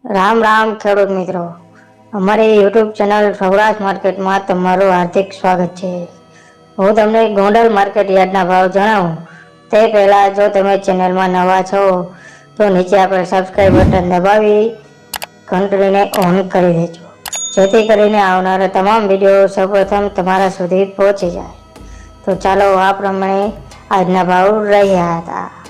રામ રામ ખેડૂત મિત્રો, અમારી યુટ્યુબ ચેનલ સૌરાષ્ટ્ર માર્કેટમાં તમારું હાર્દિક સ્વાગત છે। હું તમને ગોંડલ માર્કેટ યાર્ડના ભાવ જણાવું તે પહેલાં જો તમે ચેનલમાં નવા છો તો નીચે આપણે સબસ્ક્રાઈબ બટન દબાવી ઘંટડીને ઓન કરી દેજો, જેથી કરીને આવનારા તમામ વિડીયો સૌપ્રથમ તમારા સુધી પહોંચી જાય। તો ચાલો આ પ્રમાણે આજના ભાવ રહ્યા હતા।